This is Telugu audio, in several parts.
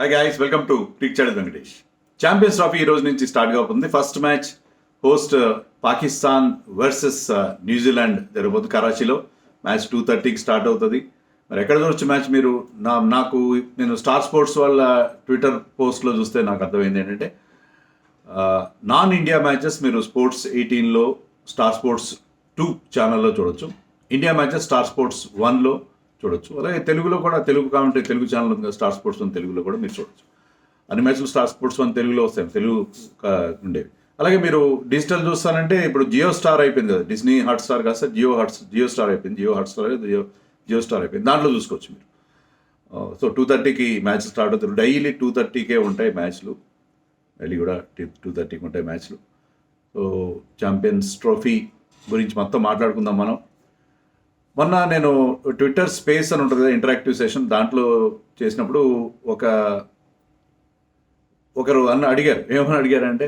Hi guys, welcome to cric channel Venkatesh. Champions trophy ఈ రోజు నుంచి స్టార్ట్గా అవుతుంది. First match host Pakistan versus New Zealand జరగబోతుంది కరాచీలో. మ్యాచ్ 2:30కి స్టార్ట్ అవుతుంది. మరి ఎక్కడ చూడొచ్చు మ్యాచ్? మీరు నేను స్టార్ స్పోర్ట్స్ వాళ్ళ ట్విట్టర్ పోస్ట్లో చూస్తే నాకు అర్థమైంది ఏంటంటే, నాన్ ఇండియా మ్యాచెస్ మీరు స్పోర్ట్స్ 18లో స్టార్ స్పోర్ట్స్ 2 ఛానల్లో చూడొచ్చు. ఇండియా మ్యాచెస్ స్టార్ స్పోర్ట్స్ 1లో చూడొచ్చు. అలాగే తెలుగులో కూడా, తెలుగు కామెంటరీ తెలుగు ఛానల్ ఉంది, స్టార్ స్పోర్ట్స్ 1 తెలుగులో కూడా మీరు చూడొచ్చు. అన్ని మ్యాచ్లు స్టార్ స్పోర్ట్స్ 1 తెలుగులో వస్తాయి, తెలుగు ఉండేవి. అలాగే మీరు డిజిటల్ చూస్తానంటే ఇప్పుడు జియో స్టార్ అయిపోయింది కదా, డిస్నీ హాట్ స్టార్ కాస్త జియో స్టార్ అయిపోయింది, జియో స్టార్ అయిపోయింది, దాంట్లో చూసుకోవచ్చు మీరు. సో 2:30కి మ్యాచ్ స్టార్ట్ అవుతుంది. డైలీ 2:30కే ఉంటాయి మ్యాచ్లు, డైలీ కూడా 2:30కి ఉంటాయి మ్యాచ్లు. సో ఛాంపియన్స్ ట్రోఫీ గురించి మొత్తం మాట్లాడుకుందాం మనం. మొన్న నేను ట్విట్టర్ స్పేస్ అని ఉంటుంది కదా, ఇంటరాక్టివ్ సెషన్, దాంట్లో చేసినప్పుడు ఒకరు అడిగారు, ఏమని అడిగారంటే,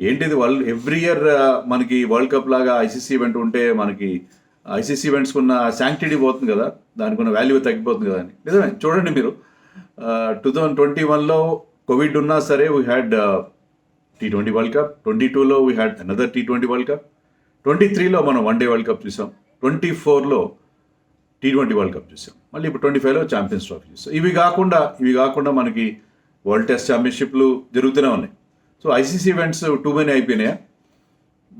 ఏంటిది ఎవ్రీ ఇయర్ మనకి వరల్డ్ కప్ లాగా ఐసీసీ ఈవెంట్ ఉంటే మనకి ఐసీసీ ఈవెంట్స్కి ఉన్న శాంక్టిటీ పోతుంది కదా, దానికి ఉన్న వాల్యూ తగ్గిపోతుంది కదా అని. నిజమే, చూడండి మీరు, 2021లో కోవిడ్ ఉన్నా సరే we had T20 world cup, 22లో we had another T20 world cup, 23లో మనం వన్డే వరల్డ్ కప్ చూసాం, 24లో T20 వరల్డ్ కప్ చూసాం, మళ్ళీ ఇప్పుడు 25లో ఛాంపియన్స్ ట్రోఫీ చూసాం. ఇవి కాకుండా మనకి వరల్డ్ టెస్ట్ ఛాంపియన్షిప్లు జరుగుతూనే ఉన్నాయి. So ICC events too many అయిపోయినాయా?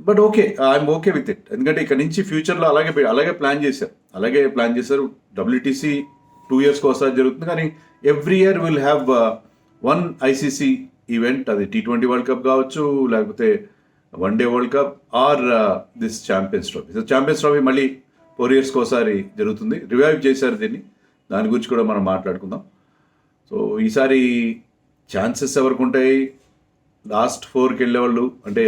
But okay, I'm okay with it. ఎందుకంటే ఇక్కడ నుంచి ఫ్యూచర్లో అలాగే ప్లాన్ చేశారు. WTC 2 yearsకి ఒకసారి జరుగుతుంది, కానీ every year will have one ICC event. అది T20 వరల్డ్ కప్ కావచ్చు, లేకపోతే one day world cup, or this champions trophy. So champions trophy మళ్ళీ 4 yearsకి ఒకసారి జరుగుతుంది. రివైవ్ చేశారు దీన్ని, దాని గురించి కూడా మనం మాట్లాడుకుందాం. సో ఈసారి ఛాన్సెస్ ఎవరికి ఉంటాయి? లాస్ట్ 4కి వెళ్ళేవాళ్ళు, అంటే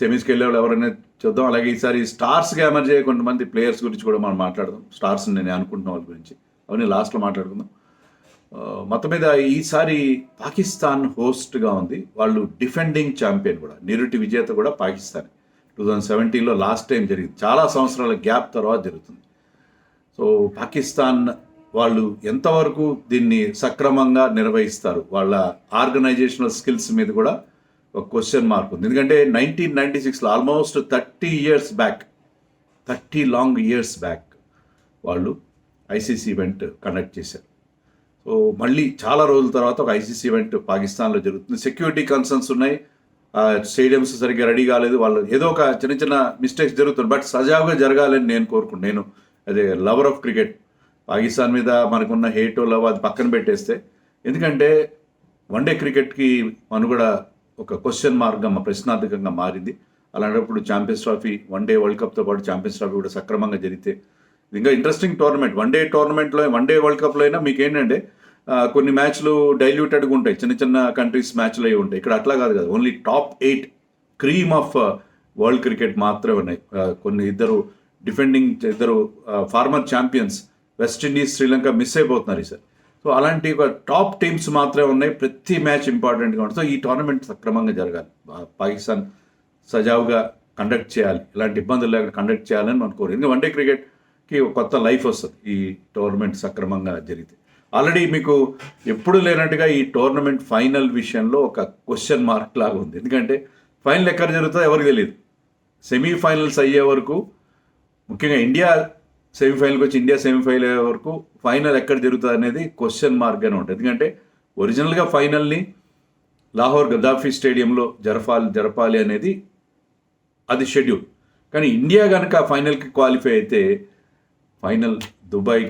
సెమీస్కి వెళ్ళేవాళ్ళు ఎవరైనా చూద్దాం. అలాగే ఈసారి స్టార్స్గా ఎమర్జ్ అయ్యే కొంతమంది ప్లేయర్స్ గురించి కూడా మనం మాట్లాడదాం. స్టార్స్ నేను అనుకుంటున్న వాళ్ళ గురించి అవన్నీ లాస్ట్లో మాట్లాడుకుందాం. మొత్తం మీద ఈసారి పాకిస్తాన్ హోస్ట్గా ఉంది. వాళ్ళు డిఫెండింగ్ ఛాంపియన్ కూడా, నిరుటి విజేత కూడా పాకిస్తాన్. 2017లో లాస్ట్ టైం జరిగింది, చాలా సంవత్సరాల గ్యాప్ తర్వాత జరుగుతుంది. సో పాకిస్తాన్ వాళ్ళు ఎంతవరకు దీన్ని సక్రమంగా నిర్వహిస్తారు, వాళ్ళ ఆర్గనైజేషనల్ స్కిల్స్ మీద కూడా ఒక క్వశ్చన్ మార్క్ ఉంది. ఎందుకంటే 1996లో ఆల్మోస్ట్ 30 లాంగ్ ఇయర్స్ బ్యాక్ వాళ్ళు ఐసీసీ ఈవెంట్ కండక్ట్ చేశారు. సో మళ్ళీ చాలా రోజుల తర్వాత ఒక ఐసీసీ ఈవెంట్ పాకిస్తాన్లో జరుగుతుంది. సెక్యూరిటీ కన్సర్న్స్ ఉన్నాయి, స్టేడియంస్ సరిగ్గా రెడీ కాలేదు, వాళ్ళు ఏదో ఒక చిన్న మిస్టేక్స్ జరుగుతుంది. బట్ సజావుగా జరగాలని నేను కోరుకుంటున్నాను. నేను అదే లవర్ ఆఫ్ క్రికెట్. పాకిస్తాన్ మీద మనకున్న హేటో లవ్ అది పక్కన పెట్టేస్తే, ఎందుకంటే వన్డే క్రికెట్కి మనుగడ ఒక క్వశ్చన్ మార్క్గా, ప్రశ్నార్థకంగా మారింది. అలాంటప్పుడు ఛాంపియన్స్ ట్రోఫీ, వన్డే వరల్డ్ కప్తో పాటు ఛాంపియన్స్ ట్రోఫీ కూడా సక్రమంగా జరిగితే ఇంకా ఇంట్రెస్టింగ్ టోర్నమెంట్. వన్డే వరల్డ్ కప్లో అయినా మీకు ఏంటంటే కొన్ని మ్యాచ్లు డైల్యూటెడ్గా ఉంటాయి, చిన్న కంట్రీస్ మ్యాచ్లు అవి ఉంటాయి. ఇక్కడ అట్లా కాదు కదా, only top 8 cream of world cricket మాత్రమే ఉన్నాయి. కొన్ని ఇద్దరు former champions West Indies, Sri Lanka miss అయిపోతున్నారు ఈసారి. సో అలాంటి ఒక టాప్ టీమ్స్ మాత్రమే ఉన్నాయి. ప్రతి మ్యాచ్ ఇంపార్టెంట్గా ఉంటుంది. సో ఈ టోర్నమెంట్ సక్రమంగా జరగాలి, పాకిస్తాన్ సజావుగా కండక్ట్ చేయాలి, ఇలాంటి ఇబ్బందులు లేకుండా కండక్ట్ చేయాలని మనం కోరు. ఎందుకంటే వన్డే క్రికెట్కి ఒక కొత్త లైఫ్ వస్తుంది ఈ టోర్నమెంట్ సక్రమంగా జరిగితే. ఆల్రెడీ మీకు ఎప్పుడు లేనట్టుగా ఈ టోర్నమెంట్ ఫైనల్ విషయంలో ఒక క్వశ్చన్ మార్క్ లాగా ఉంది. ఎందుకంటే ఫైనల్ ఎక్కడ జరుగుతుందో ఎవరికి తెలియదు. సెమీఫైనల్స్ అయ్యే వరకు, ముఖ్యంగా ఇండియా సెమీఫైనల్కి వచ్చి ఇండియా సెమీఫైనల్ అయ్యే వరకు ఫైనల్ ఎక్కడ జరుగుతుంది అనేది క్వశ్చన్ మార్క్గానే ఉంటుంది. ఎందుకంటే ఒరిజినల్గా ఫైనల్ని లాహోర్ గద్దాఫీ స్టేడియంలో జరపాలి అనేది అది షెడ్యూల్. కానీ ఇండియా కనుక ఫైనల్కి క్వాలిఫై అయితే ఫైనల్ దుబాయ్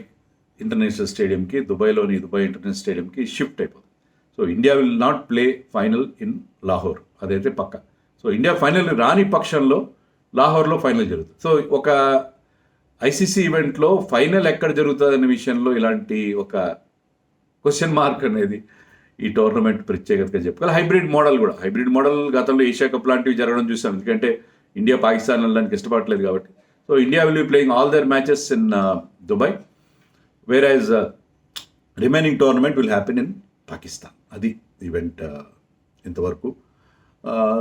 ఇంటర్నేషనల్ స్టేడియంకి, దుబాయ్లోని దుబాయ్ ఇంటర్నేషనల్ స్టేడియంకి షిఫ్ట్ అయిపోతుంది. So India will not play final in Lahore, అదైతే పక్క. సో ఇండియా ఫైనల్ రాని పక్షంలో లాహోర్లో ఫైనల్ జరుగుతుంది. సో ఒక ఐసీసీ ఈవెంట్లో ఫైనల్ ఎక్కడ జరుగుతుంది అనే విషయంలో ఇలాంటి ఒక క్వశ్చన్ మార్క్ అనేది ఈ టోర్నమెంట్ ప్రత్యేకతగా చెప్పుకోవాలి. హైబ్రిడ్ మోడల్ గతంలో ఏషియా కప్ లాంటివి జరగడం చూసాం. ఎందుకంటే ఇండియా పాకిస్తాన్ వెళ్ళడానికి ఇష్టపడలేదు కాబట్టి. So India will be playing all their matches in Dubai, whereas remaining tournament will happen in Pakistan. అది ఈవెంట్ ఇంతవరకు.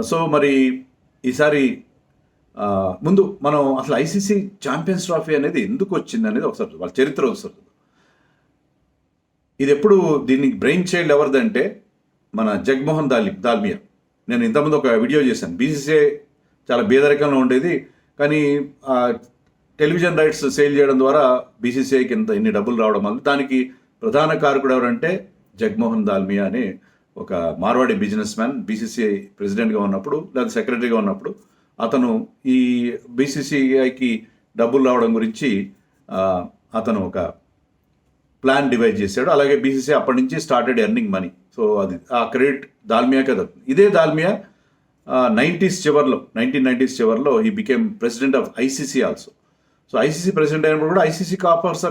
సో మరి ఈసారి ముందు మనం అసలు ఐసీసీ ఛాంపియన్స్ ట్రోఫీ అనేది ఎందుకు వచ్చింది అనేది ఒకసారి వాళ్ళ చరిత్ర ఒకసారి. ఇది ఎప్పుడు దీనికి బ్రెయిన్ చైల్డ్ ఎవరిదంటే మన జగన్మోహన్ దాల్మియా. నేను ఇంతకుముందు ఒక వీడియో చేశాను. బీసీసీఐ చాలా బేదరికంలో ఉండేది, కానీ టెలివిజన్ రైట్స్ సేల్ చేయడం ద్వారా బీసీసీఐకి ఇన్ని డబ్బులు రావడం వల్ల దానికి ప్రధాన కారకుడు ఎవరంటే జగన్మోహన్ దాల్మియా అనే ఒక మార్వాడి బిజినెస్ మ్యాన్. బీసీసీఐ ప్రెసిడెంట్గా ఉన్నప్పుడు లేదా సెక్రటరీగా ఉన్నప్పుడు అతను ఈ బీసీసీఐకి డబ్బులు రావడం గురించి అతను ఒక ప్లాన్ డివైడ్ చేశాడు. అలాగే బీసీసీ అప్పటి నుంచి స్టార్టెడ్ ఎర్నింగ్ మనీ. సో అది ఆ క్రెడిట్ దాల్మియాకే దక్కుతుంది. ఇదే దాల్మియా 1990s చివరిలో ఈ became president of ICC also. So ICC president అయినప్పుడు కూడా ICC coffers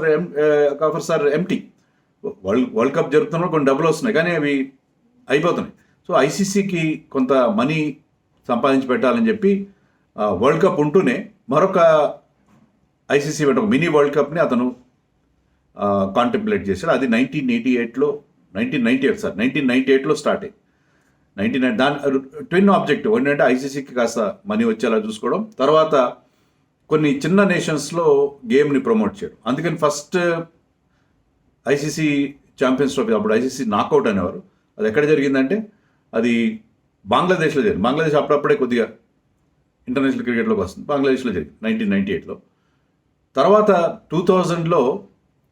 are empty. World cup జరుగుతున్నప్పుడు కొన్ని డబ్బులు వస్తున్నాయి, కానీ అవి అయిపోతున్నాయి. సో ఐసీసీకి కొంత మనీ సంపాదించి పెట్టాలని చెప్పి వరల్డ్ కప్ ఉంటూనే మరొక ఐసీసీ ఒక మినీ వరల్డ్ కప్ని అతను కాంటెంప్లేట్ చేశాడు. అది 1998లో స్టార్ట్ అయ్యింది. 99 దాని ట్విన్ ఆబ్జెక్టివ్ ఏంటంటే ఐసీసీకి కాస్త మనీ వచ్చేలా చూసుకోవడం, తర్వాత కొన్ని చిన్న నేషన్స్లో గేమ్ని ప్రమోట్ చేయడం. అందుకని ఫస్ట్ ఐసీసీ ఛాంపియన్స్ ట్రోఫీ అప్పుడు ఐసీసీ నాకౌట్ అనేవారు. అది ఎక్కడ జరిగిందంటే అది బంగ్లాదేశ్లో జరిగింది. బంగ్లాదేశ్ అప్పుడప్పుడే కొద్దిగా ఇంటర్నేషనల్ క్రికెట్లోకి వస్తుంది. బంగ్లాదేశ్లో జరిగింది 1998లో. తర్వాత 2000లో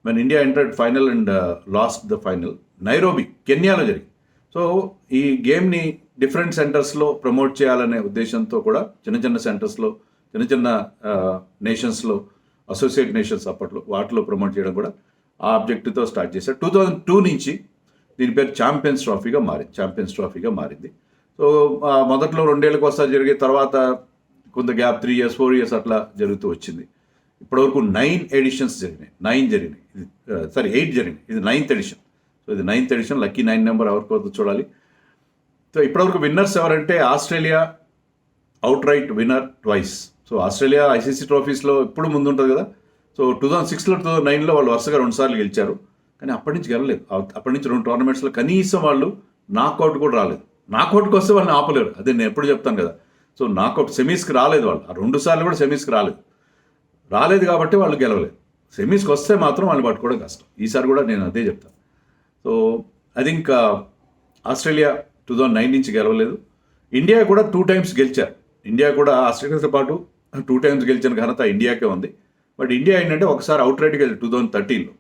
when India entered final and lost the final, Nairobi కెన్యాలో జరిగింది. సో ఈ గేమ్ని డిఫరెంట్ సెంటర్స్లో ప్రమోట్ చేయాలనే ఉద్దేశంతో కూడా చిన్న సెంటర్స్లో చిన్న నేషన్స్లో అసోసియేట్ నేషన్స్ అప్పట్లో వాటిలో ప్రమోట్ చేయడం కూడా ఆ ఆబ్జెక్టివ్తో స్టార్ట్ చేశారు. 2002 నుంచి దీని పేరు ఛాంపియన్స్ ట్రోఫీగా మారింది. సో మొదట్లో 2 ఏళ్ళకి ఒకసారి జరిగే, తర్వాత కొంత గ్యాప్ 3 years 4 years అట్లా జరుగుతూ వచ్చింది. ఇప్పటివరకు 9 ఎడిషన్స్ జరిగినాయి. 8 జరిగినాయి. ఇది 9th ఎడిషన్. సో ఇది 9th ఎడిషన్. లక్కీ 9 నెంబర్ ఎవరికో చూడాలి. సో ఇప్పటివరకు విన్నర్స్ ఎవరంటే Australia outright winner twice. So Australia ICC ట్రోఫీస్లో ఇప్పుడు ముందు ఉంటుంది కదా. సో 2006లో 2009లో వాళ్ళు వరుసగా 2 సార్లు గెలిచారు, కానీ అప్పటి నుంచి గెలలేదు. అప్పటి నుంచి 2 టోర్నమెంట్స్లో కనీసం వాళ్ళు నాకౌట్ కూడా రాలేదు. నాకౌట్కి వస్తే వాళ్ళని ఆపలేరు. అదే నేను ఎప్పుడు చెప్తాను కదా. సో నాకౌట్ సెమీస్కి రాలేదు వాళ్ళు. ఆ 2 సార్లు కూడా సెమీస్కి రాలేదు కాబట్టి వాళ్ళు గెలవలేదు. సెమీస్కి వస్తే మాత్రం వాళ్ళు పట్టుకోవడం కష్టం. ఈసారి కూడా నేను అదే చెప్తాను. సో ఐ థింక్ ఆస్ట్రేలియా 2009 నుంచి గెలవలేదు. ఇండియా కూడా 2 times గెలిచారు. ఇండియా కూడా ఆస్ట్రేలియాతో పాటు 2 times గెలిచిన ఘనత ఇండియాకే ఉంది. బట్ ఇండియా ఏంటంటే ఒకసారి అవుట్ రైట్కి వెళ్ళి 2013లో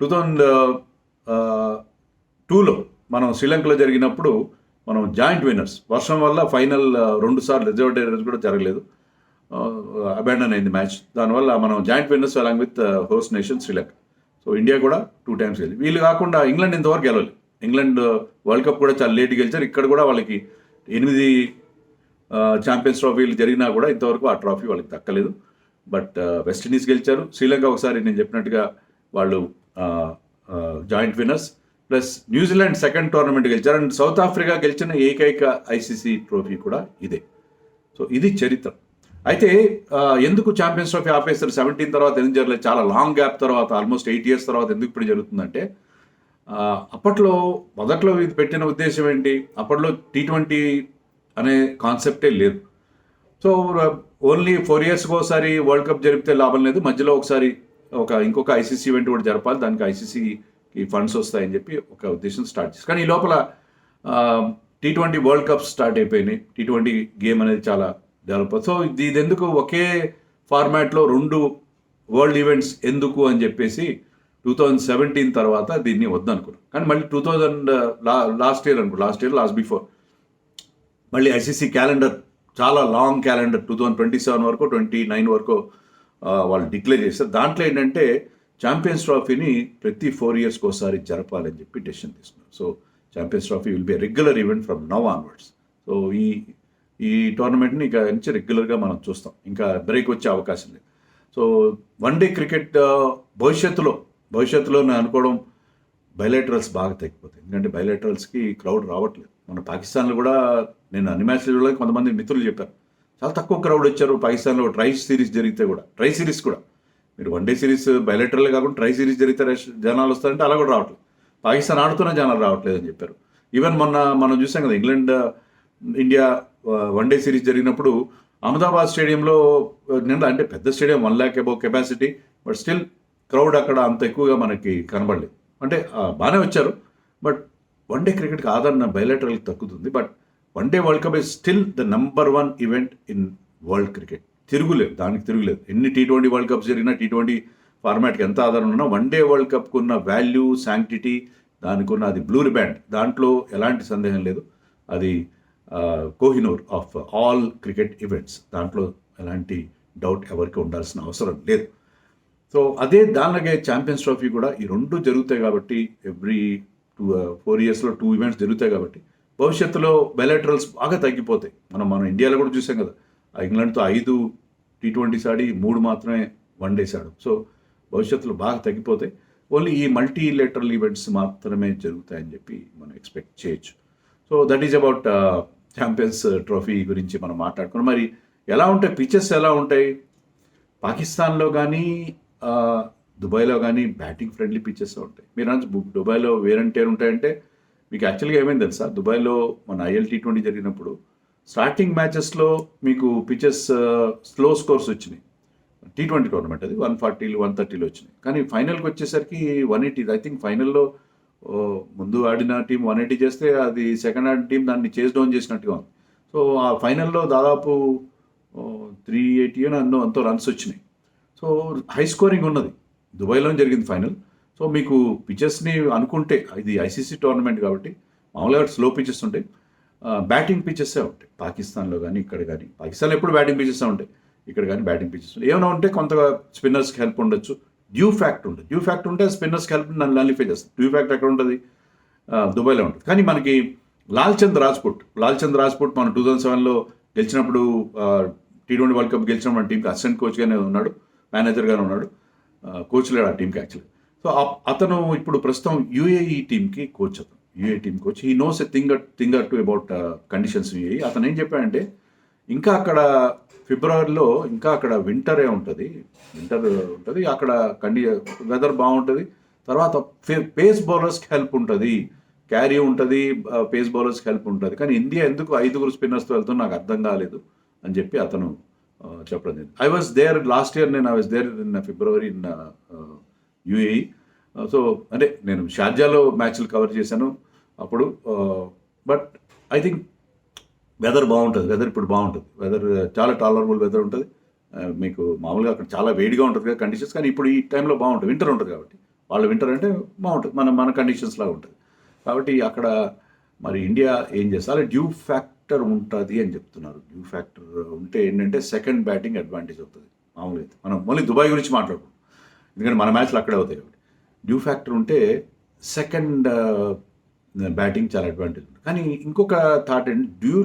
2002లో మనం శ్రీలంకలో జరిగినప్పుడు మనం జాయింట్ విన్నర్స్. వర్షం వల్ల ఫైనల్ 2 సార్లు రిజర్వ్ కూడా జరగలేదు, అబాండన్ అయింది మ్యాచ్. దానివల్ల మనం joint winners along with host nation Sri Lanka. So India కూడా 2 times గెలిచి, వీళ్ళు కాకుండా ఇంగ్లాండ్ ఇంతవరకు గెలవలేదు. ఇంగ్లాండ్ వరల్డ్ కప్ కూడా చాలా లేట్ గెలిచారు. ఇక్కడ కూడా వాళ్ళకి 8 ఛాంపియన్స్ ట్రోఫీలు జరిగినా కూడా ఇంతవరకు ఆ ట్రోఫీ వాళ్ళకి దక్కలేదు. బట్ వెస్టిండీస్ గెలిచారు. శ్రీలంక ఒకసారి నేను చెప్పినట్టుగా వాళ్ళు joint winners. Plus New Zealand second tournament గెలిచారు. అండ్ సౌత్ ఆఫ్రికా గెలిచిన ఏకైక ఐసీసీ ట్రోఫీ కూడా ఇదే. సో ఇది చరిత్ర. అయితే ఎందుకు ఛాంపియన్స్ ట్రోఫీ ఆపేస్తారు 17 తర్వాత ఎందుకు జరగలేదు? చాలా లాంగ్ గ్యాప్ తర్వాత, ఆల్మోస్ట్ 8 years తర్వాత ఎందుకు ఇప్పుడు జరుగుతుందంటే, మొదట్లో ఇది పెట్టిన ఉద్దేశం ఏంటి? అప్పట్లో T20 అనే కాన్సెప్టే లేదు. సో ఓన్లీ 4 yearsకి ఒకసారి వరల్డ్ కప్ జరిపితే లాభం లేదు, మధ్యలో ఒకసారి ఇంకొక ఐసీసీ ఈవెంట్ కూడా జరపాలి, దానికి ఐసీసీకి ఫండ్స్ వస్తాయని చెప్పి ఒక ఉద్దేశం స్టార్ట్ చేసి. కానీ ఈ లోపల T20 వరల్డ్ కప్ స్టార్ట్ అయిపోయినాయి. T20 గేమ్ అనేది చాలా డెవలప్. సో ఇది ఎందుకు ఒకే ఫార్మాట్లో 2 వరల్డ్ ఈవెంట్స్ ఎందుకు అని చెప్పేసి 2017 తర్వాత దీన్ని వద్దనుకున్నాం. కానీ మళ్ళీ 2000 లాస్ట్ ఇయర్ బిఫోర్ మళ్ళీ ఐసీసీ క్యాలెండర్ చాలా లాంగ్ క్యాలెండర్ 2027 వరకు 29 వరకు వాళ్ళు డిక్లేర్ చేస్తారు. దాంట్లో ఏంటంటే ఛాంపియన్స్ ట్రోఫీని ప్రతి 4 yearsకి ఒకసారి జరపాలని చెప్పి డెసిషన్ తీసుకున్నారు. So champions trophy will be regular event from now onwards. So ఈ టోర్నమెంట్ని ఇక నుంచి రెగ్యులర్గా మనం చూస్తాం. ఇంకా బ్రేక్ వచ్చే అవకాశం లేదు. సో వన్డే క్రికెట్ భవిష్యత్తులో నేను అనుకోవడం బైలేటరల్స్ బాగా తగ్గిపోతాయి. ఎందుకంటే బైలేటరల్స్కి క్రౌడ్ రావట్లేదు. మన పాకిస్తాన్లో కూడా నేను అన్ని మ్యాచ్లు చూడలేదు, కొంతమంది మిత్రులు చెప్పారు చాలా తక్కువ క్రౌడ్ వచ్చారు. పాకిస్తాన్లో ట్రై సిరీస్ కూడా మీరు వన్డే సిరీస్ బైలేటరల్ కాకుండా ట్రై సిరీస్ జరిగితే జనాలు వస్తారంటే అలా కూడా రావట్లేదు. పాకిస్తాన్ ఆడుతున్న జనాలు రావట్లేదు అని చెప్పారు. ఈవెన్ మనం చూసాం కదా, ఇంగ్లాండ్ ఇండియా వన్డే సిరీస్ జరిగినప్పుడు అహ్మదాబాద్ స్టేడియంలో అంటే పెద్ద stadium 1 lakh above capacity, but still crowd అక్కడ అంత ఎక్కువగా మనకి కనబడలేదు. అంటే బాగానే వచ్చారు, బట్ వన్డే క్రికెట్కి ఆదరణ బయలాటరల్కి తగ్గుతుంది. But one day world cup is still the number 1 event in world cricket. తిరుగులేదు, దానికి తిరుగులేదు. ఎన్ని T20 వరల్డ్ కప్స్ జరిగినా T20 ఫార్మాట్కి ఎంత ఆదరణ ఉన్నా వన్డే వరల్డ్ కప్కు ఉన్న వాల్యూ, శాంక్టిటీ, దానికి ఉన్న అది బ్లూ రిబ్యాండ్, దాంట్లో ఎలాంటి సందేహం లేదు. అది Kohinoor of all cricket events, దాంట్లో ఎలాంటి డౌట్ ఎవరికి ఉండాల్సిన అవసరం లేదు. సో అదే దానిలాగే ఛాంపియన్స్ ట్రోఫీ కూడా ఈ రెండు జరుగుతాయి కాబట్టి ఎవ్రీ 4 yearsలో 2 ఈవెంట్స్ జరుగుతాయి కాబట్టి భవిష్యత్తులో బయలాటరల్స్ బాగా తగ్గిపోతాయి. మనం ఇండియాలో కూడా చూసాం కదా, ఇంగ్లాండ్తో 5 T20s ఆడి 3 మాత్రమే వన్డేస్ ఆడు. సో భవిష్యత్తులో బాగా తగ్గిపోతాయి. ఓన్లీ ఈ మల్టీలేటరల్ ఈవెంట్స్ మాత్రమే జరుగుతాయని చెప్పి మనం ఎక్స్పెక్ట్ చేయొచ్చు. So that is about champions trophy గురించి మనం మాట్లాడుకున్నాం. మరి ఎలా ఉంటాయి పిచెస్, ఎలా ఉంటాయి? పాకిస్తాన్లో కానీ దుబాయ్లో కానీ బ్యాటింగ్ ఫ్రెండ్లీ పిచెస్ ఉంటాయి. మీరు దుబాయ్లో వేరంటే ఉంటాయంటే మీకు యాక్చువల్గా ఏమైంది తెలుసా, దుబాయ్లో మన ILT20 జరిగినప్పుడు స్టార్టింగ్ మ్యాచెస్లో మీకు పిచెస్ స్లో స్కోర్స్ వచ్చినాయి. T20 టోర్నమెంట్ అది 140, 130 వచ్చినాయి. కానీ ఫైనల్కి వచ్చేసరికి 180. ఐ థింక్ ఫైనల్లో ముందు ఆడిన టీం 180 చేస్తే అది సెకండ్ ఆడిన టీం దాన్ని చేస్ డౌన్ చేసినట్టుగా ఉంది. సో ఆ ఫైనల్లో దాదాపు 380 అంతో రన్స్ వచ్చినాయి. సో హై స్కోరింగ్ ఉన్నది. దుబాయ్లో జరిగింది ఫైనల్. సో మీకు పిచెస్ని అనుకుంటే ఇది ICC టోర్నమెంట్ కాబట్టి మామూలుగా స్లో పిచెస్ ఉంటాయి, బ్యాటింగ్ పిచెస్సే ఉంటాయి పాకిస్తాన్లో కానీ ఇక్కడ కానీ. పాకిస్తాన్లో ఎప్పుడు బ్యాటింగ్ పిచెస్ ఉంటాయి, ఇక్కడ కానీ బ్యాటింగ్ పిచెస్ ఉంటాయి. ఏమైనా ఉంటే కొంతగా స్పిన్నర్స్కి హెల్ప్ ఉండొచ్చు, డ్యూ ఫ్యాక్ట్ ఉంటుంది. డ్యూ ఫ్యాక్ట్ ఉంటే స్పిన్నర్స్కి హెల్ప్ నల్లిఫై చేస్తుంది. డ్యూ ఫ్యాక్ట్ ఎక్కడ ఉంటుంది? దుబాయ్లో ఉంటుంది. కానీ మనకి లాల్ చంద్ రాజ్పుట్ మన 2007లో గెలిచినప్పుడు T20 వరల్డ్ కప్ గెలిచినప్పుడు మన టీంకి అసిస్టెంట్ కోచ్గానే ఉన్నాడు, మేనేజర్గానే ఉన్నాడు, కోచ్ లేడు ఆ టీంకి యాక్చువల్లీ. సో అతను ఇప్పుడు ప్రస్తుతం UAE టీంకి coach. UAE team coach. He knows a thing or to about conditions UAE. అతను ఏం చెప్పాడంటే ఇంకా అక్కడ ఫిబ్రవరిలో ఇంకా అక్కడ వింటర్ ఉంటుంది, అక్కడ వెదర్ బాగుంటుంది. తర్వాత పేస్ బౌలర్స్కి హెల్ప్ ఉంటుంది, క్యారీ ఉంటుంది, పేస్ బౌలర్స్కి హెల్ప్ ఉంటుంది. కానీ ఇండియా ఎందుకు 5 స్పిన్నర్స్తో వెళ్తుందో నాకు అర్థం కాలేదు అని చెప్పి అతను చెప్పడం జరిగింది. I was there last year, I was there in February in UAE. So అంటే నేను షార్జాలో మ్యాచ్లు కవర్ చేశాను అప్పుడు. బట్ ఐ థింక్ వెదర్ బాగుంటుంది, ఇప్పుడు బాగుంటుంది. వెదర్ చాలా టాలరబుల్ వెదర్ ఉంటుంది. మీకు మామూలుగా అక్కడ చాలా వేడిగా ఉంటుంది కదా కండిషన్స్, కానీ ఇప్పుడు ఈ టైంలో బాగుంటుంది, వింటర్ ఉంటుంది కాబట్టి. వాళ్ళ వింటర్ అంటే బాగుంటుంది, మన కండిషన్స్ లాగా ఉంటుంది కాబట్టి. అక్కడ మరి ఇండియా ఏం చేస్తారు, డ్యూ ఫ్యాక్టర్ ఉంటుంది అని చెప్తున్నారు. డ్యూ ఫ్యాక్టర్ ఉంటే ఏంటంటే సెకండ్ బ్యాటింగ్ అడ్వాంటేజ్ అవుతుంది. మామూలుగా అయితే మనం మళ్ళీ దుబాయ్ గురించి మాట్లాడుకుంటాం, ఎందుకంటే మన మ్యాచ్లు అక్కడే అవుతాయి కాబట్టి. డ్యూ ఫ్యాక్టర్ ఉంటే సెకండ్ బ్యాటింగ్ చాలా అడ్వాంటేజ్ ఉంటుంది. కానీ ఇంకొక థాట్ ఏంటి, డ్యూ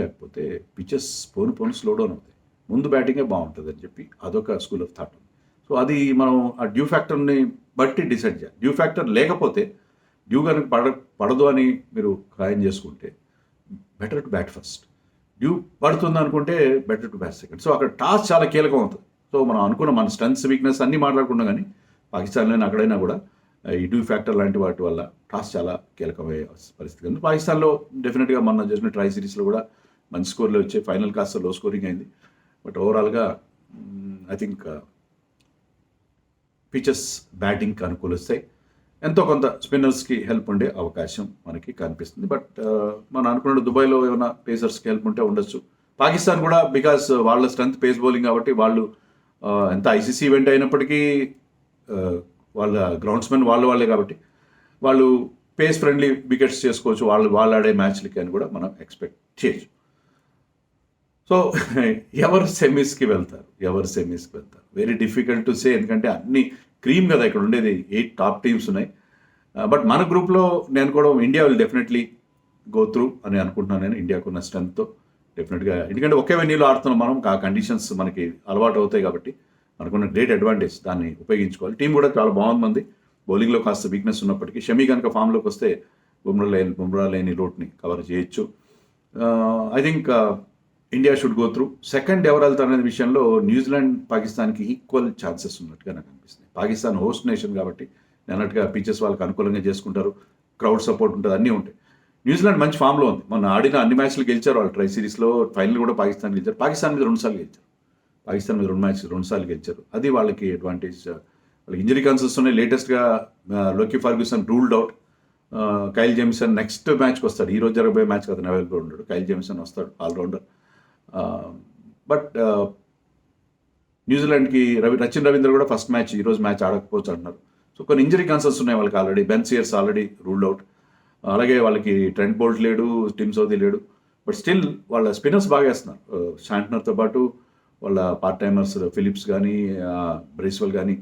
లేకపోతే పిచెస్ పోను స్లో డౌన్ అవుతాయి, ముందు బ్యాటింగే బాగుంటుంది అని చెప్పి అదొక స్కూల్ ఆఫ్ థాట్ ఉంది. సో అది మనం ఆ డ్యూ ఫ్యాక్టర్ని బట్టి డిసైడ్ చేయాలి. డ్యూ ఫ్యాక్టర్ లేకపోతే, డ్యూ కనుక పడదు అని మీరు ఖాయం చేసుకుంటే better to bat first. Due పడుతుంది అనుకుంటే better to bat second. So అక్కడ టాస్ చాలా కీలకం అవుతుంది. సో మనం అనుకున్న మన స్ట్రెంగ్స్, వీక్నెస్ అన్నీ మాట్లాడుకున్నాం, కానీ పాకిస్తాన్లోనే అక్కడైనా కూడా ఈ డ్యూ ఫ్యాక్టర్ లాంటి వాటి వల్ల టాస్ చాలా కీలకమయ్యే పరిస్థితి ఉంది. పాకిస్తాన్లో డెఫినెట్గా మన జరిగిన ట్రై సిరీస్లో కూడా మంచి స్కోర్లు వచ్చాయి, ఫైనల్ కాస్త లో స్కోరింగ్ అయింది. బట్ ఓవరాల్గా ఐ థింక్ పిచెస్ బ్యాటింగ్కి అనుకూలిస్తాయి, ఎంతో కొంత స్పిన్నర్స్కి హెల్ప్ ఉండే అవకాశం మనకి కనిపిస్తుంది. బట్ మనం అనుకున్నట్టు దుబాయ్లో ఏమైనా పేసర్స్కి హెల్ప్ ఉంటే ఉండొచ్చు. పాకిస్తాన్ కూడా బికాస్ వాళ్ళ స్ట్రెంత్ పేస్ బౌలింగ్ కాబట్టి వాళ్ళు ఎంత ICC ఈవెంట్ అయినప్పటికీ వాళ్ళ గ్రౌండ్స్మెన్ వాళ్ళే కాబట్టి వాళ్ళు పేస్ ఫ్రెండ్లీ వికెట్స్ చేసుకోవచ్చు వాళ్ళు ఆడే మ్యాచ్లకి అని కూడా మనం ఎక్స్పెక్ట్ చేయొచ్చు. సో ఎవరు సెమీస్కి వెళ్తారు వెరీ డిఫికల్ట్ టు సే, ఎందుకంటే అన్ని క్రీమ్ కదా ఇక్కడ ఉండేది. 8 టాప్ టీమ్స్ ఉన్నాయి. బట్ మన గ్రూప్లో నేను కూడా India will definitely go through అని అనుకుంటున్నాను. నేను ఇండియాకున్న స్ట్రెంత్తో డెఫినెట్గా, ఎందుకంటే ఒకే వెన్యూలో ఆడుతున్నాం మనం, ఆ కండిషన్స్ మనకి అలవాటు అవుతాయి కాబట్టి మనకున్న గ్రేట్ అడ్వాంటేజ్, దాన్ని ఉపయోగించుకోవాలి. టీం కూడా చాలా బాగుంది. బౌలింగ్లో కాస్త వీక్నెస్ ఉన్నప్పటికీ షమీ కనుక ఫామ్లోకి వస్తే బుమ్రా లేని లోట్ని కవర్ చేయొచ్చు. I think India should go through. Second ఎవరు వెళ్తారు అనే విషయంలో న్యూజిలాండ్ పాకిస్తాన్కి ఈక్వల్ ఛాన్సెస్ ఉన్నట్టుగా నాకు అనిపిస్తుంది. పాకిస్తాన్ హోస్ట్ నేషన్ కాబట్టి అన్నట్టుగా పిచెస్ వాళ్ళకి అనుకూలంగా చేసుకుంటారు, క్రౌడ్ సపోర్ట్ ఉంటుంది, అన్నీ ఉంటాయి. న్యూజిలాండ్ మంచి ఫామ్లో ఉంది. మొన్న ఆడిన అన్ని మ్యాచ్లు గెలిచారు వాళ్ళు. ట్రై సిరీస్లో ఫైనల్ కూడా పాకిస్తాన్ గెలిచారు. పాకిస్తాన్ మీద 2 సార్లు గెలిచారు. 2 సార్లు గెలిచారు. అది వాళ్ళకి అడ్వాంటేజ్. వాళ్ళకి ఇంజరీ కన్సర్న్స్ ఉన్నాయి. లేటెస్ట్గా Lockie Ferguson ruled out. Kyle Jamieson next మ్యాచ్కి వస్తాడు. ఈరోజు జరగబోయే మ్యాచ్కి అతను అవైలబుల్ ఉండడు. కైల్ జేమిసన్ వస్తాడు, ఆల్రౌండర్. బట్ న్యూజిలాండ్కి సచిన్ రవీంద్ర కూడా ఫస్ట్ మ్యాచ్ ఈరోజు మ్యాచ్ ఆడకపోవచ్చు అంటున్నారు. సో కొన్ని ఇంజరీ కన్సర్న్స్ ఉన్నాయి వాళ్ళకి already. Ben Sears already ruled out. అలాగే వాళ్ళకి ట్రెంట్ బోల్ట్ లేడు, టిమ్ సౌదీ లేడు. బట్ స్టిల్ వాళ్ళ స్పిన్నర్స్ బాగా వేస్తున్నారు. షాంట్నర్తో పాటు వాళ్ళ పార్ట్ టైమర్స్ ఫిలిప్స్ కానీ బ్రేస్వెల్ కానీ.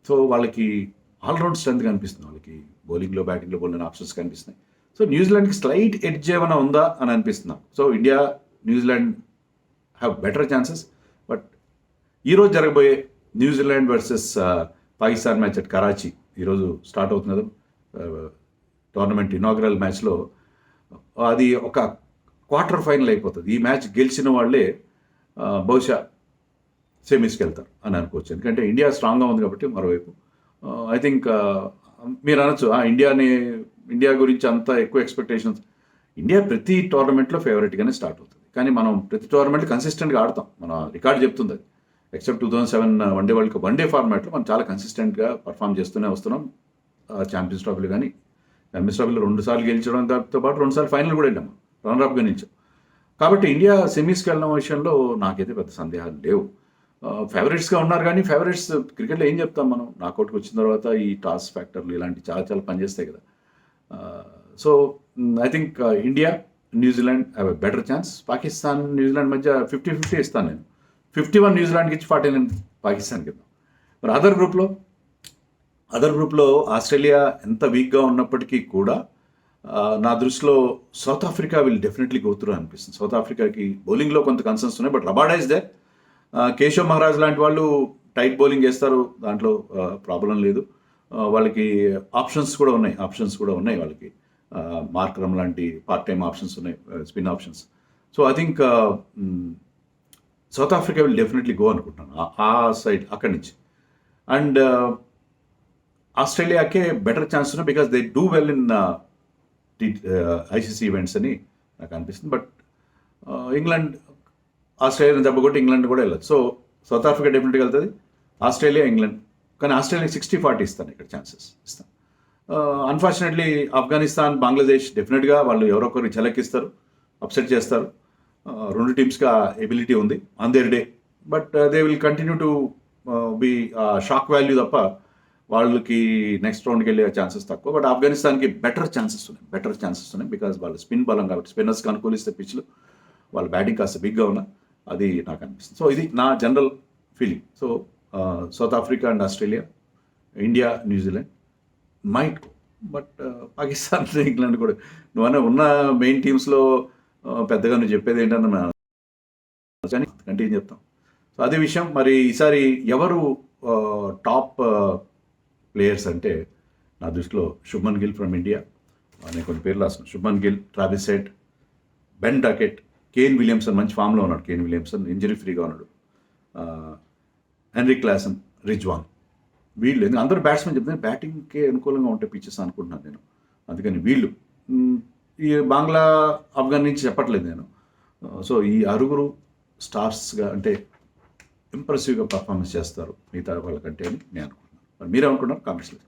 సో వాళ్ళకి ఆల్రౌండ్ స్ట్రెంత్ కనిపిస్తుంది. వాళ్ళకి బౌలింగ్లో బ్యాటింగ్లో బౌలింగ్ ఆప్షన్స్ కనిపిస్తున్నాయి. సో న్యూజిలాండ్కి స్లైట్ ఎడ్జ్ ఏమైనా ఉందా అని అనిపిస్తున్నాం. So India New Zealand have better chances. But ఈరోజు జరగబోయే New Zealand versus Pakistan match at Karachi ఈరోజు స్టార్ట్ అవుతున్నది. టోర్నమెంట్ ఇనాగ్రల్ మ్యాచ్లో అది ఒక క్వార్టర్ ఫైనల్ అయిపోతుంది. ఈ మ్యాచ్ గెలిచిన వాళ్ళే బహుశా సెమీస్కి వెళ్తారు అని అనుకోవచ్చు. ఎందుకంటే ఇండియా స్ట్రాంగ్గా ఉంది కాబట్టి. మరోవైపు ఐ థింక్ మీరు అనొచ్చు ఇండియా గురించి అంత ఎక్కువ ఎక్స్పెక్టేషన్స్. ఇండియా ప్రతి టోర్నమెంట్లో ఫేవరెట్గానే స్టార్ట్ అవుతుంది. కానీ మనం ప్రతి టోర్నమెంట్ కన్సిస్టెంట్గా ఆడతాం. మన రికార్డ్ చెప్తుంది అది. Except 2007 one day world cup one day ఫార్మాట్లో మనం చాలా కన్సిస్టెంట్గా పర్ఫామ్ చేస్తూనే వస్తున్నాం. ఛాంపియన్స్ ట్రోఫీలు కానీ ఛాంపియన్స్ ట్రోఫీలో 2 సార్లు గెలిచడంతో పాటు 2 సార్లు ఫైనల్ కూడా వెళ్ళాము, రన్నర్అప్గా నిలిచాం. కాబట్టి ఇండియా సెమీస్కి వెళ్ళడం విషయంలో నాకైతే పెద్ద సందేహాలు లేవు. ఫేవరెట్స్గా ఉన్నారు. కానీ ఫేవరెట్స్ క్రికెట్లో ఏం చెప్తాం మనం, నాకౌట్కి వచ్చిన తర్వాత ఈ టాస్ ఫ్యాక్టర్లు ఇలాంటి చాలా చాలా పనిచేస్తాయి కదా. So I think India New Zealand have a better chance. Pakistan New Zealand మధ్య 50-50 ఇస్తాను నేను. 51 న్యూజిలాండ్కి ఇచ్చి 49 పాకిస్తాన్కి ఇద్దాం. మరి అదర్ గ్రూప్లో ఆస్ట్రేలియా ఎంత వీక్గా ఉన్నప్పటికీ కూడా నా దృష్టిలో South Africa will definitely go through అనిపిస్తుంది. సౌత్ ఆఫ్రికాకి బౌలింగ్లో కొంత కన్సర్న్స్ ఉన్నాయి. But Rabada is there. Keshav Maharaj లాంటి వాళ్ళు టైట్ బౌలింగ్ చేస్తారు, దాంట్లో ప్రాబ్లం లేదు. వాళ్ళకి ఆప్షన్స్ కూడా ఉన్నాయి వాళ్ళకి. మార్క్రమ్ లాంటి పార్ట్ టైం ఆప్షన్స్ ఉన్నాయి, spin options. So I think south Africa will definitely go అనుకుంటున్నాను ఆ సైడ్ అక్కడి నుంచి. అండ్ ఆస్ట్రేలియాకే బెటర్ ఛాన్స్ ఉన్నాయి because they do well in ICC events అని నాకు అనిపిస్తుంది. బట్ ఇంగ్లాండ్ ఆస్ట్రేలియాని దెబ్బకొట్టి ఇంగ్లాండ్ కూడా వెళ్ళదు. సో సౌత్ ఆఫ్రికా డెఫినెట్గా వెళ్తుంది, ఆస్ట్రేలియా ఇంగ్లాండ్. కానీ ఆస్ట్రేలియాకి 60-40 ఇస్తాను ఇక్కడ, ఛాన్సెస్ ఇస్తాను. అన్ఫార్చునేట్లీ ఆఫ్ఘనిస్తాన్ బంగ్లాదేశ్ డెఫినెట్గా వాళ్ళు ఎవరొకరిని చెలకిస్తారు, అప్సెట్ చేస్తారు. 2 టీమ్స్కి ఆ ఎబిలిటీ ఉంది on their day. But they will continue to be shock value తప్ప వాళ్ళకి నెక్స్ట్ రౌండ్కి వెళ్ళే ఛాన్సెస్ తక్కువ. బట్ ఆఫ్ఘనిస్తాన్కి బెటర్ ఛాన్సెస్ ఉన్నాయి బికాజ్ వాళ్ళు స్పిన్ బలం కాబట్టి. స్పిన్నర్స్కి అనుకూలిస్తే పిచ్లు, వాళ్ళ బ్యాటింగ్ కాస్త బిగ్గా ఉన్నా, అది నాకు అనిపిస్తుంది. సో ఇది నా general feeling. So south Africa and Australia, India New Zealand might. But Pakistan England కూడా నువ్వనే ఉన్న మెయిన్ టీమ్స్లో పెద్దగా నువ్వు చెప్పేది ఏంటన్నా కంటిన్యూ చెప్తాం. సో అదే విషయం. మరి ఈసారి ఎవరు టాప్ ప్లేయర్స్ అంటే నా దృష్టిలో శుభ్మన్ గిల్ ఫ్రమ్ ఇండియా. నేను కొన్ని పేర్లు రాస్తున్నాను. Shubman Gill, Travis Head, Ben Duckett, Kane Williamson మంచి ఫామ్లో ఉన్నాడు. కేన్ విలియమ్సన్ ఇంజరీ ఫ్రీగా ఉన్నాడు. హెన్రీ క్లాసన్, రిజ్వాన్, వీళ్ళు ఎందుకంటే అందరూ బ్యాట్స్మెన్ చెప్తాను బ్యాటింగ్కే అనుకూలంగా ఉంటే పిచ్చెస్ అనుకుంటున్నాను నేను. అందుకని వీళ్ళు ఈ బంగ్లా ఆఫ్ఘన్ నుంచి చెప్పట్లేదు నేను. సో ఈ 6 స్టార్స్గా అంటే ఇంప్రెసివ్గా పర్ఫార్మెన్స్ చేస్తారు మిగతా వాళ్ళకంటే అని నేను అనుకుంటున్నాను. మరి మీరేమనుకుంటున్నారు కామెంట్స్లో?